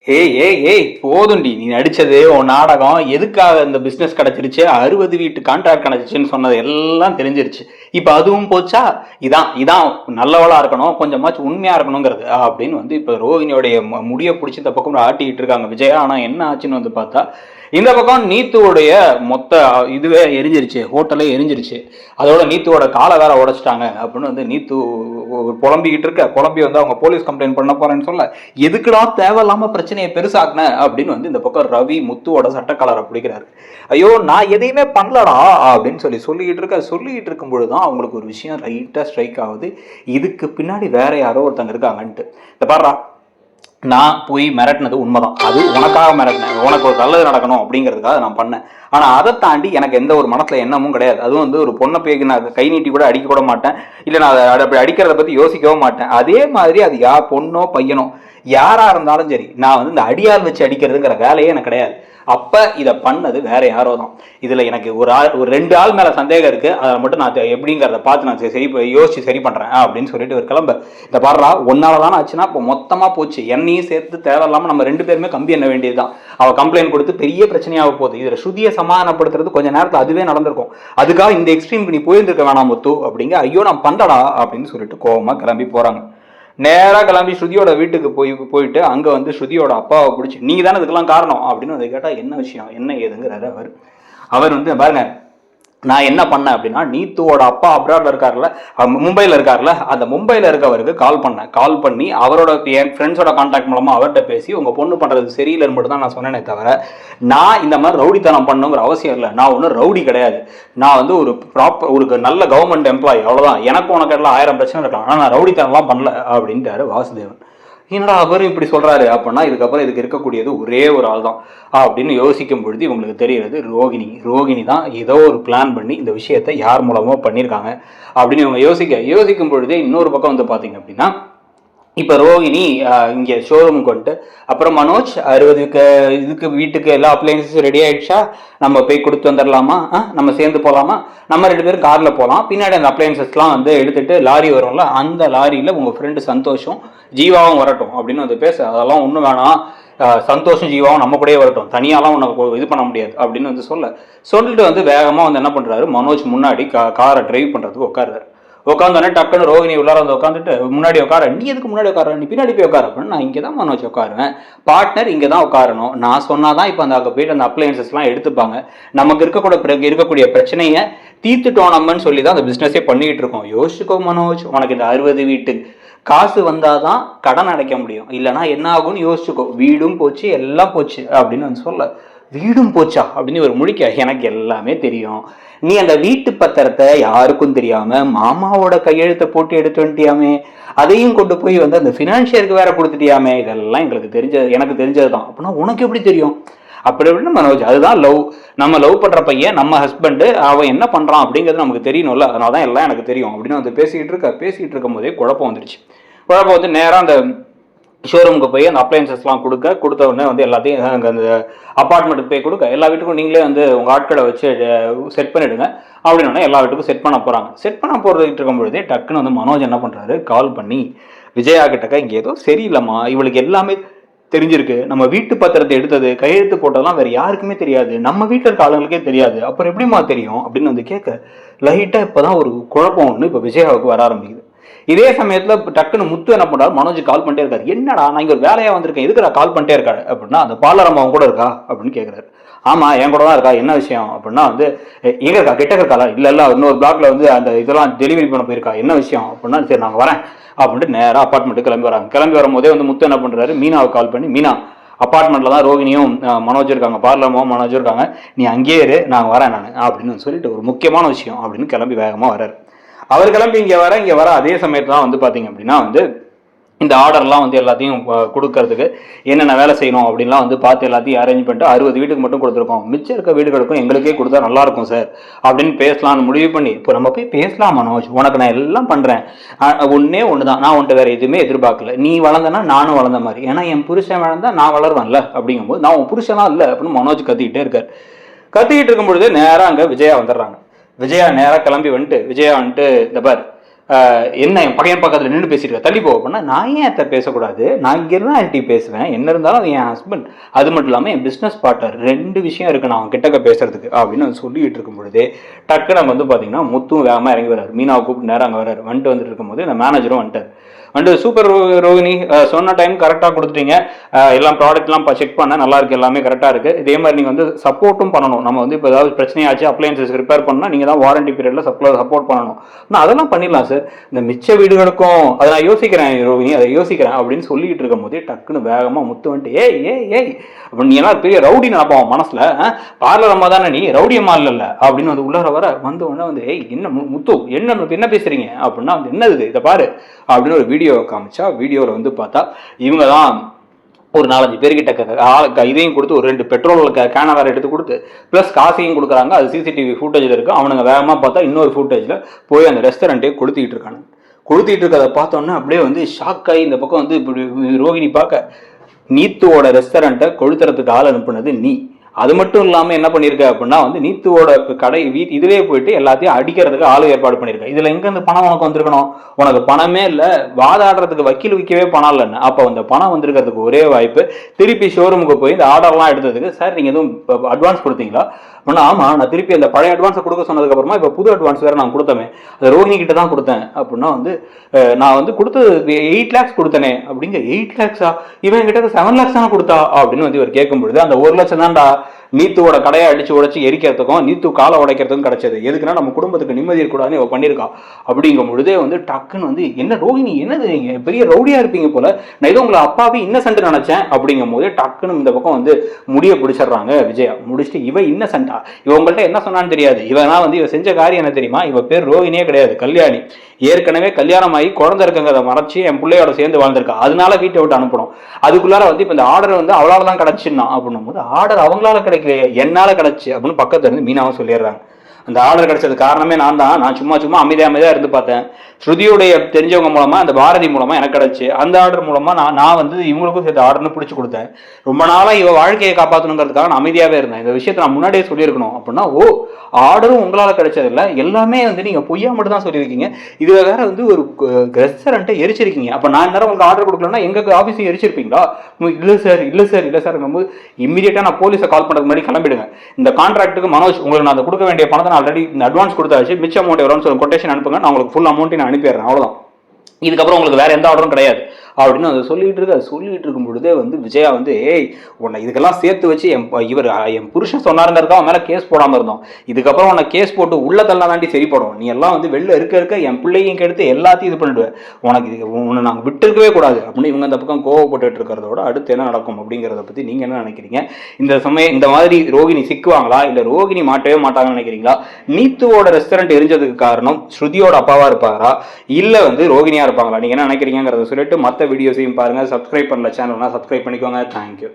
ஏய் போதும்டி, நீ நடிச்சது உன் நாடகம் எதுக்காக இந்த பிசினஸ் கிடைச்சிருச்சு, 60 வீட்டு கான்ட்ராக்ட் கிடைச்சிச்சுன்னு சொன்னது எல்லாம் தெரிஞ்சிருச்சு. இப்ப அதுவும் போச்சா? இதான் நல்லவளா இருக்கணும், கொஞ்சமாச்சும் உண்மையா இருக்கணுங்கிறது அப்படின்னு வந்து இப்ப ரோஹிணியோடைய முடிய பிடிச்சி இந்த பக்கம் ஆட்டிக்கிட்டு இருக்காங்க விஜயா. ஆனா என்ன ஆச்சுன்னு வந்து பார்த்தா, இந்த பக்கம் நீத்துவோடைய மொத்த இதுவே எரிஞ்சிருச்சு, ஹோட்டலே எரிஞ்சிருச்சு. அதோட நீத்துவோட காலை வேற உடைச்சிட்டாங்க அப்படின்னு வந்து நீத்து புலம்பிக்கிட்டு இருக்க. புலம்பி வந்து அவங்க போலீஸ் கம்ப்ளைண்ட் பண்ண போறேன்னு சொல்ல, எதுக்குடா தேவையில்லாம பிரச்சனையை பெருசாக்குன அப்படின்னு வந்து இந்த பக்கம் ரவி முத்துவோட சட்டக்கலரை பிடிக்கிறாரு. ஐயோ நான் எதையுமே பண்ணலடா அப்படின்னு சொல்லிக்கிட்டு இருக்கும் பொழுதுதான் அவங்களுக்கு ஒரு விஷயம் ரைட்டா ஸ்ட்ரைக் ஆகுது. இதுக்கு பின்னாடி வேற யாரோ ஒருத்தங்க இருக்காங்கன்ட்டு. இந்த பாடுறா, நான் போய் மிரட்டினது உண்மைதான், அது உனக்காக மிரட்டினேன், உனக்கு ஒரு நல்லது நடக்கணும் அப்படிங்கிறதுக்காக நான் பண்ணேன். ஆனால் அதை தாண்டி எனக்கு எந்த ஒரு மனசில் எண்ணமும் கிடையாது. அதுவும் வந்து ஒரு பொண்ணை பேக்கு நான் கை நீட்டி கூட அடிக்க கூட மாட்டேன், இல்லை நான் அதை அப்படி அடிக்கிறத பற்றி யோசிக்கவும் மாட்டேன். அதே மாதிரி அது பொண்ணோ பையனோ யாராக இருந்தாலும் சரி, நான் வந்து இந்த அடியால் வச்சு அடிக்கிறதுங்கிற வேலையே எனக்கு கிடையாது. அப்போ இதை பண்ணது வேற யாரோ தான். இதில் எனக்கு ஒரு 2 ஆள் மேலே சந்தேகம் இருக்குது, அதை மட்டும் நான் எப்படிங்கிறத பார்த்து நான் யோசிச்சு சரி பண்ணுறேன் அப்படின்னு சொல்லிட்டு ஒரு கிளம்ப. இந்த பாடுறா, ஒன்னால தானே ஆச்சுன்னா இப்போ மொத்தமாக போச்சு, என்னையும் சேர்த்து தேவையில்லாமல் நம்ம 2 பேருமே கம்பி எண்ண வேண்டியது தான். அவள் கம்ப்ளைண்ட் கொடுத்து பெரிய பிரச்சனையாக போகுது. இதில் ஸ்ருதியை சமாதானப்படுத்துறது கொஞ்சம் நேரத்தில் அதுவே நடந்திருக்கும். அதுக்காக இந்த எக்ஸ்ட்ரீமுக்கு நீ போயிருந்திருக்க வேணாம் முத்து அப்படிங்க. ஐயோ நான் பண்ணடா அப்படின்னு சொல்லிட்டு கோவமாக கிளம்பி போகிறாங்க. நேராக கிளம்பி ஸ்ருதியோட வீட்டுக்கு போயிட்டு அங்கே வந்து ஸ்ருதியோட அப்பாவை பிடிச்சி, நீங்கள் தானே இதுக்கெல்லாம் காரணம் அப்படின்னு வந்து கேட்டால் என்ன விஷயம் என்ன ஏதுங்கிறாரு அவர் வந்து பாருங்க, நான் என்ன பண்ணேன் அப்படின்னா, நீத்துவோட அப்பா அப்ராட்ல இருக்காருல்ல, மும்பையில் இருக்காருல்ல, அந்த மும்பையில் இருக்கவருக்கு கால் பண்ணி அவரோட என் ஃப்ரெண்ட்ஸோட கான்டாக்ட் மூலமாக அவர்கிட்ட பேசி உங்கள் பொண்ணு பண்ணுறது சரியில்லைன்னு மட்டும் தான் நான் சொன்னேனே தவிர, நான் இந்த மாதிரி ரவுடித்தனம் பண்ணணுங்கிற அவசியம் இல்லை. நான் ஒன்றும் ரவுடி கிடையாது. நான் வந்து ஒரு நல்ல கவர்மெண்ட் எம்ப்ளாயி, அவ்வளோதான். எனக்கு உனக்கு எல்லாம் 1000 பிரச்சனை இருக்கலாம், ஆனால் நான் ரவுடித்தனம்லாம் பண்ணல அப்படின்ட்டாரு வாசுதேவன். என்னடா அவரும் இப்படி சொல்றாரு அப்படின்னா, இதுக்கப்புறம் இதுக்கு இருக்கக்கூடியது ஒரே ஒரு ஆள் தான் அப்படின்னு யோசிக்கும் பொழுது இவங்களுக்கு தெரிகிறது ரோகிணி தான் ஏதோ ஒரு பிளான் பண்ணி இந்த விஷயத்தை யார் மூலமோ பண்ணியிருக்காங்க அப்படின்னு இவங்க யோசிக்கும் பொழுதே இன்னொரு பக்கம் வந்து பார்த்தீங்க அப்படின்னா, இப்போ ரோகிணி இங்கே ஷோரூமுக்கு வந்துட்டு, அப்புறம் மனோஜ் 60 இதுக்கு வீட்டுக்கு எல்லா அப்ளையன்ஸும் ரெடி ஆகிடுச்சா, நம்ம போய் கொடுத்து வந்துடலாமா, நம்ம சேர்ந்து போகலாமா, நம்ம 2 பேரும் காரில் போகலாம், பின்னாடி அந்த அப்ளையன்சஸ்லாம் வந்து எடுத்துகிட்டு லாரி வரும்ல, அந்த லாரியில் உங்கள் ஃப்ரெண்டு சந்தோஷம் ஜீவாவும் வரட்டும் அப்படின்னு வந்து பேச. அதெல்லாம் ஒன்றும் வேணாம், சந்தோஷம் ஜீவாவும் நம்ம கூடயே வரட்டும், தனியாலாம் உனக்கு இது பண்ண முடியாது அப்படின்னு வந்து சொல்லிட்டு வந்து வேகமாக வந்து என்ன பண்ணுறாரு, மனோஜ் முன்னாடி காரை டிரைவ் பண்ணுறதுக்கு உட்காருறாரு. உட்காந்தோடனே டக்குன்னு ரோஹிணி உள்ளார வந்து உட்காந்துட்டு, முன்னாடி உட்கார, நீ எதுக்கு முன்னாடி உட்கார, நீ பின்னாடி போய் உட்கார அப்படின்னு. நான் இங்கே தான் மனோஜ் உட்காருவேன், பார்ட்னர் இங்கே தான் உட்காரணும், நான் சொன்னாதான் இப்போ அங்கே போயிட்டு அந்த அப்ளையன்சஸ்லாம் எடுத்துப்பாங்க, நமக்கு இருக்கக்கூடிய பிரச்சனையை தீர்த்துட்டோம் நம்மன்னு சொல்லி தான் அந்த பிஸ்னஸே பண்ணிக்கிட்டு இருக்கோம். யோசிச்சுக்கோ மனோஜ், உனக்கு இந்த 60 வீட்டு காசு வந்தாதான் கடன் அடைக்க முடியும், இல்லைனா என்ன ஆகும்னு யோசிச்சுக்கோ. வீடும் போச்சு எல்லாம் போச்சு அப்படின்னு வந்து சொல்ல. வீடும் போச்சா அப்படின்னு ஒரு முழிக்க, எனக்கு எல்லாமே தெரியும், நீ அந்த வீட்டு பத்திரத்தை யாருக்கும் தெரியாம மாமாவோட கையெழுத்தை போட்டு எடுத்து வந்துட்டியாமே, அதையும் கொண்டு போய் வந்து அந்த ஃபினான்ஷியருக்கு வேற கொடுத்துட்டியாமே, இதெல்லாம் எனக்கு தெரிஞ்சதுதான் அப்படின்னா உனக்கு எப்படி தெரியும் அப்படி அப்படின்னு மனோஜ். அதுதான் லவ். நம்ம லவ் பண்ற பையன் நம்ம ஹஸ்பண்டு, அவன் என்ன பண்றான் அப்படிங்கிறது நமக்கு தெரியணும்ல, அதனால தான் எல்லாம் எனக்கு தெரியும் அப்படின்னு வந்து பேசிக்கிட்டு இருக்கும் போதே குழப்பம் வந்துருச்சு. குழப்பம் வந்து நேராக அந்த ஷோரூமுக்கு போய் அந்த அப்ளையன்சஸ்லாம் கொடுத்த உடனே வந்து எல்லாத்தையும் அங்கே அந்த அப்பார்ட்மெண்ட்டுக்கு போய் கொடுக்க, எல்லா வீட்டுக்கும் நீங்களே வந்து உங்கள் ஆட்களை வச்சு செட் பண்ணிவிடுங்க அப்படின்னா எல்லா வீட்டுக்கும் செட் பண்ண போகிறாங்க. செட் பண்ண போகிறதுக்கிட்டு இருக்கும்பொழுதே டக்குன்னு வந்து மனோஜ் என்ன பண்ணுறாரு, கால் பண்ணி விஜயா கிட்டக்க, இங்கே ஏதோ சரியில்லைம்மா, இவளுக்கு எல்லாமே தெரிஞ்சிருக்கு, நம்ம வீட்டு பத்திரத்தை எடுத்தது கையெழுத்து போட்டதெல்லாம் வேறு யாருக்குமே தெரியாது, நம்ம வீட்டில் இருக்க ஆளுங்களுக்கே தெரியாது, அப்புறம் எப்படிமா தெரியும் அப்படின்னு வந்து கேட்க, லைட்டாக இப்போ தான் ஒரு குழப்பம் ஒன்று இப்போ விஜயாவுக்கு வர ஆரம்பிக்குது. இதே சமயத்துல டக்குன்னு முத்து என்ன பண்றாரு, மனோஜ் கால் பண்ணிட்டே இருக்காரு. என்னடா நான் இங்க ஒரு வேலையா வந்திருக்கேன், எதுக்கு நான் கால் பண்ணிட்டே இருக்காரு அப்படின்னா, அந்த பார்லர் அம்மா கூட இருக்கா அப்படின்னு கேட்கிறாரு. ஆமா என் கூட தான் இருக்கா, என்ன விஷயம் அப்படின்னா வந்து, எங்க இருக்கா, கிட்ட இருக்காளா, இல்ல இன்னொரு பிளாக்ல வந்து அந்த இதெல்லாம் டெலிவரி பண்ண போயிருக்கா, என்ன விஷயம் அப்படின்னா, சரி நாங்க வரேன் அப்படின்ட்டு நேராக அப்பார்ட்மெண்ட்டுக்கு கிளம்பி வராங்க. கிளம்பி வரும்போதே வந்து முத்து என்ன பண்றாரு, மீனாவை கால் பண்ணி, மீனா அப்பார்ட்மெண்ட்ல தான் ரோகிணியும் மனோஜ் இருக்காங்க, பார்லரும் மனோஜ் இருக்காங்க, நீ அங்கேயே இரு, நாங்க வரேன் நான் அப்படின்னு சொல்லிட்டு ஒரு முக்கியமான விஷயம் அப்படின்னு கிளம்பி வேகமா வர்றாரு. அவர் கிளம்பி இங்கே வர அதே சமயத்துல வந்து பார்த்தீங்க அப்படின்னா வந்து இந்த ஆர்டர்லாம் வந்து எல்லாத்தையும் கொடுக்கறதுக்கு என்னென்ன வேலை செய்யணும் அப்படின்லாம் வந்து பார்த்து எல்லாத்தையும் அரேஞ்ச் பண்ணிட்டு 60 வீட்டுக்கு மட்டும் கொடுத்துருக்கோம், மிச்சம் இருக்க வீடுகளுக்கும் எங்களுக்கே கொடுத்தா நல்லா இருக்கும் சார் அப்படின்னு பேசலாம்னு முடிவு பண்ணி, இப்போ நம்ம போய் பேசலாம் மனோஜ், உனக்கு நான் எல்லாம் பண்ணுறேன், ஒன்று தான், நான் உன்ட்ட வேறு எதுவுமே எதிர்பார்க்கல, நீ வளர்ந்தனா நானும் வளர்ந்த மாதிரி, ஏன்னா என் புருஷன் வளர்ந்தா நான் வளருவேன்ல அப்படிங்கும்போது நான் உன் புருஷனா இல்லை அப்படின்னு மனோஜ் கத்திக்கிட்டு இருக்கும் பொழுது நேராக அங்கே விஜயா வந்துடுறாங்க. விஜயா நேராக கிளம்பி வந்துட்டு, இந்த பார் என்ன என் பையன் பக்கத்தில் நின்று பேசிட்டு தள்ளி போக அப்படின்னா, நான் ஏன் அத்தை பேசக்கூடாது, நான் இங்கிருந்து ஆன்ட்டி பேசுவேன், என்ன இருந்தாலும் அது என் ஹஸ்பண்ட், அது மட்டும் இல்லாமல் என் பிஸ்னஸ் பார்ட்னர், 2 விஷயம் இருக்கு நான் கிட்டக்க பேசுறதுக்கு அப்படின்னு சொல்லிட்டு இருக்கும் பொழுதே டக்கு நம்ம வந்து பார்த்தீங்கன்னா முத்தும் வேகமாக இறங்கி வர்றாரு. மீனாவை கூப்பிட்டு நேரம் அங்கே வர்றாரு. வந்துட்டு இருக்கும்போது இந்த மேனேஜரும் வந்துட்டார். சூப்பர் ரோகிணி, சொன்ன டைம் கரெக்டாக கொடுத்துட்டீங்க, எல்லாம் ப்ராடக்ட்லாம் செக் பண்ண நல்லா இருக்கு, எல்லாமே கரெக்டாக இருக்கு. இதே மாதிரி நீங்கள் வந்து சப்போர்ட்டும் பண்ணணும். நம்ம வந்து இப்போ ஏதாவது பிரச்சனையாச்சு அப்ளையன்சஸ் ரிப்பேர் பண்ணால் நீங்கள் தான் வாரண்டி பீரியடில் சப்போர்ட் பண்ணணும். நான் அதெல்லாம் பண்ணிடலாம் சார், இந்த மிச்ச வீடுகளுக்கும் அதை நான் யோசிக்கிறேன் ரோகிணி, அதை யோசிக்கிறேன் அப்படின்னு சொல்லிட்டு இருக்கும் போதே டக்குன்னு வேகமாக முத்து வந்துட்டு ஏய் அப்படி நீ எல்லாம் பெரிய ரவுடி நினைப்பான் மனசில், பார்லர் அம்மா தானே நீ, ரவுடி அம்மா இல்லைல்ல அப்படின்னு வந்து உள்ளார வர வந்த உடனே வந்து என்ன முத்து என்ன பேசுறீங்க அப்படின்னா வந்து என்னது இதை பாரு அப்படின்னு ஒரு வீடியோவை காமிச்சா, வீடியோவில் வந்து பார்த்தா இவங்க தான் ஒரு 4-5 பேர்கிட்ட இதையும் கொடுத்து ஒரு 2 பெட்ரோல் கேனை வேறு எடுத்து கொடுத்து ப்ளஸ் காசையும் கொடுக்குறாங்க. அது சிசிடிவி ஃபுட்டேஜில் இருக்குது. அவனுங்க வேகமாக பார்த்தா இன்னொரு ஃபுட்டேஜில் போய் அந்த ரெஸ்டாரண்ட்டே கொளுத்திட்டு இருக்கானுங்க. கொளுத்திட்டு இருக்கிறத பார்த்தோன்னே அப்படியே வந்து ஷாக் ஆகி இந்த பக்கம் வந்து இப்படி ரோகிணி பார்க்க, நீத்துவோட ரெஸ்டாரண்ட்டை கொளுத்துறதுக்கு ஆள் அனுப்புனது நீ. அது மட்டும் இல்லாமல் என்ன பண்ணியிருக்க அப்படின்னா வந்து நீத்துவோட கடை இதுலேயே போயிட்டு எல்லாத்தையும் அடிக்கிறதுக்கு ஆளு ஏற்பாடு பண்ணியிருக்க. இதில் எங்கேருந்து பணம் உனக்கு வந்திருக்கணும்? உனக்கு பணமே இல்லை, வாதாடுறதுக்கு வக்கீல் விற்கவே பணம் இல்லைன்னு. அப்போ அந்த பணம் வந்திருக்கிறதுக்கு ஒரே வாய்ப்பு திருப்பி ஷோரூமுக்கு போய் இந்த ஆர்டர்லாம் எடுத்ததுக்கு, சார் நீங்கள் எதுவும் அட்வான்ஸ் கொடுத்தீங்களா அப்படின்னா, ஆமாம் நான் திருப்பி அந்த பழைய அட்வான்ஸை கொடுக்க சொன்னதுக்கப்புறமா இப்போ புது அட்வான்ஸ் வேறு நான் கொடுத்தேன், அது ரோஹினி கிட்ட தான் கொடுத்தேன் அப்படின்னா வந்து நான் வந்து கொடுத்து 8 lakhs கொடுத்தனே அப்படிங்க. 8 lakhs இவன் கிட்ட 7 lakhs தானே கொடுத்தா அப்படின்னு வந்து இவர் கேட்கும் பொழுது, அந்த 1 லட்சம் தான்டா நீத்துவோட கடையை அடிச்சு உடைச்சு எரிக்கிறதுக்கும் நீத்து காலை உடைக்கிறதுக்கும் கிடைச்சது. எதுக்குன்னா நம்ம குடும்பத்துக்கு நிம்மதி இருக்கக்கூடாதுன்னு இவ பண்ணியிருக்கா. அப்படிங்கும் பொழுதே வந்து டக்குன்னு வந்து என்ன ரோஹினி என்னது நீங்க பெரிய ரவுடியா இருப்பீங்க போல, நான் ஏதோ உங்களை அப்பாவே இன்னசென்ட் நினைச்சேன் அப்படிங்கும் போது டக்குன்னு இந்த பக்கம் வந்து முடிய பிடிச்சிடுறாங்க விஜயா. முடிச்சுட்டு இவ இன்னசென்டா, இவ உங்கள்கிட்ட என்ன சொன்னான்னு தெரியாது, இவனா வந்து இவ செஞ்ச காரியம் என்ன தெரியுமா, இவ பேர் ரோஹினியே கிடையாது, கல்யாணி. ஏற்கனவே கல்யாணம் ஆகி குழந்தை இருக்குங்கிறத மறைச்சு என் பிள்ளையோட சேர்ந்து வாழ்ந்திருக்கா, அதனால வீட்டை விட்டு அனுப்பணும். அதுக்குள்ளார வந்து இப்போ இந்த ஆர்டர் வந்து அவளால தான் கிடைச்சுன்னா அப்படின்னும் போது, ஆர்டர் அவங்களால கிடைக்கலையே என்னால கிடைச்சு அப்படின்னு பக்கத்துல இருந்து மீனாவும் சொல்லிடுறாங்க. அந்த ஆர்டர் கிடைச்சது காரணமே நான் தான், நான் சும்மா அமைதியா இருந்து பார்த்தேன். ஸ்ருதியுடைய தெரிஞ்சவங்க மூலமா அந்த பாரதி மூலமா எனக்கு கிடைச்சு, அந்த ஆர்டர் மூலமா நான் வந்து இவங்களுக்கும் சேர்த்து ஆர்டர்னு பிடிச்சி கொடுத்தேன். ரொம்ப நாளா இவ வாழ்க்கையை காப்பாற்றணுங்கிறதுக்காக நான் அமைதியாவே இருந்தேன். இந்த விஷயத்தை நான் முன்னாடியே சொல்லியிருக்கணும் அப்படின்னா, ஆர்டரும் உங்களால கிடைச்சது இல்லை, எல்லாமே வந்து நீங்க பொய்யா மட்டும் தான் சொல்லியிருக்கீங்க. இதுல வேற வந்து ஒரு ரெஸ்டாரண்ட்டை எரிச்சிருக்கீங்க. அப்ப நான் நேரம் உங்களுக்கு ஆர்டர் கொடுக்கலன்னா எங்க ஆஃபீஸையும் எரிச்சிருப்பீங்களா? இல்ல சார் போது இம்மீடியட்டா நான் போலீஸை கால் பண்றதுக்கு முன்னாடி கிளம்பிடுங்க. இந்த கான்ட்ராக்ட்டுக்கு மனோஜ் உங்களுக்கு நான் கொடுக்க வேண்டிய பணத்தை ஆல்ரெடி இந்த அட்வான்ஸ் கொடுத்தாச்சு, மிச்ச அமௌண்ட் எவ்வளோன்னு சொல்லி கொட்டேஷன் அனுப்புங்க, நான் உங்களுக்கு ஃபுல் அமௌண்ட் நான் அனுப்பிடுறேன், அவ்வளோதான். இதுக்கப்புறம் உங்களுக்கு வேற எந்த ஆர்டரும் கிடையாது அப்படின்னு அதை சொல்லிட்டு இருக்கும் பொழுதே வந்து விஜயா வந்து உன்னை இதுக்கெல்லாம் சேர்த்து வச்சு என் புருஷன் சொன்னாருங்கிறதுக்காக அவன் மேலே கேஸ் போடாமல் இருந்தோம். இதுக்கப்புறம் உன்னை கேஸ் போட்டு உள்ளதெல்லாம் தாண்டி சரிப்படும். நீ எல்லாம் வந்து வெளில இருக்க என் பிள்ளையும் கெடுத்து எல்லாத்தையும் இது பண்ணிடுவேன், உனக்கு உன்னை நாங்கள் விட்டுருக்கவே கூடாது அப்படின்னு இவங்க அந்த பக்கம் கோவப்பட்டு இருக்கிறதோட அடுத்து என்ன நடக்கும் அப்படிங்கிறத பற்றி நீங்கள் என்ன நினைக்கிறீங்க? இந்த மாதிரி ரோகிணி சிக்குவாங்களா, இல்லை ரோகிணி மாட்டவே மாட்டாங்கன்னு நினைக்கிறீங்களா? நீத்துவோட ரெஸ்டாரண்ட் எரிஞ்சதுக்கு காரணம் ஸ்ருதியோட அப்பாவா இருப்பாரா, இல்லை வந்து ரோகிணியா இருப்பாங்களா? நீங்க என்ன நினைக்கிறீங்கிறத சொல்லிட்டு மற்ற வீடியோஸையும் பாருங்க. சப்ஸ்கிரைப் பண்ணல சேனல்னா சப்ஸ்கிரைப் பண்ணிக்கோங்க. தேங்க்யூ.